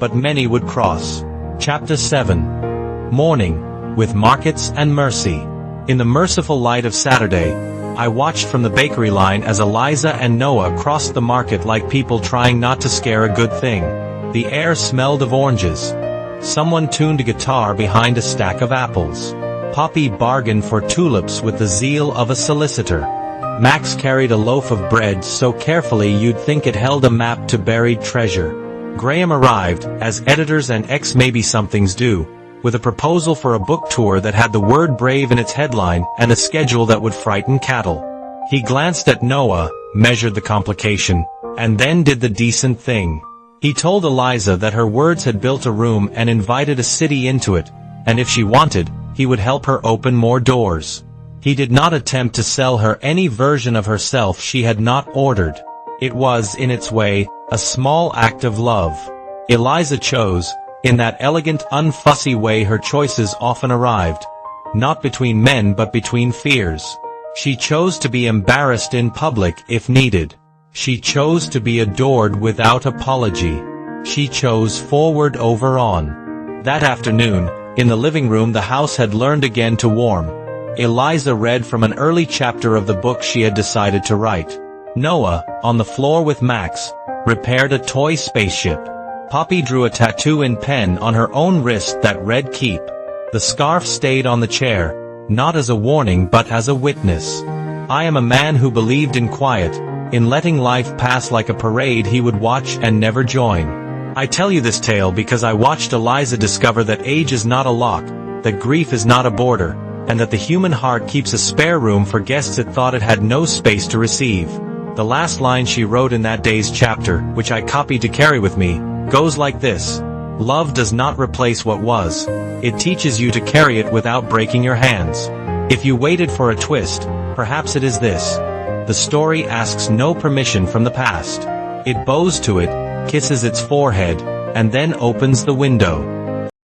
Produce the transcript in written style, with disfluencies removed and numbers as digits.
but many would cross. Chapter 7. Morning, with markets and mercy. In the merciful light of Saturday, I watched from the bakery line as Eliza and Noah crossed the market like people trying not to scare a good thing. The air smelled of oranges. Someone tuned a guitar behind a stack of apples. Poppy bargained for tulips with the zeal of a solicitor. Max carried a loaf of bread so carefully you'd think it held a map to buried treasure. Graham arrived, as editors and ex-maybe-somethings do, with a proposal for a book tour that had the word brave in its headline and a schedule that would frighten cattle. He glanced at Noah, measured the complication, and then did the decent thing. He told Eliza that her words had built a room and invited a city into it, and if she wanted, he would help her open more doors. He did not attempt to sell her any version of herself she had not ordered. It was, in its way, a small act of love. Eliza chose, in that elegant, unfussy way her choices often arrived. Not between men but between fears. She chose to be embarrassed in public if needed. She chose to be adored without apology. She chose forward over on. That afternoon, in the living room the house had learned again to warm. Eliza read from an early chapter of the book she had decided to write. Noah, on the floor with Max, repaired a toy spaceship. Poppy drew a tattoo in pen on her own wrist that read keep. The scarf stayed on the chair, not as a warning but as a witness. I am a man who believed in quiet, in letting life pass like a parade he would watch and never join. I tell you this tale because I watched Eliza discover that age is not a lock, that grief is not a border, and that the human heart keeps a spare room for guests it thought it had no space to receive. The last line she wrote in that day's chapter, which I copied to carry with me, goes like this: Love does not replace what was. It teaches you to carry it without breaking your hands. If you waited for a twist, perhaps it is this. The story asks no permission from the past. It bows to it, kisses its forehead, and then opens the window.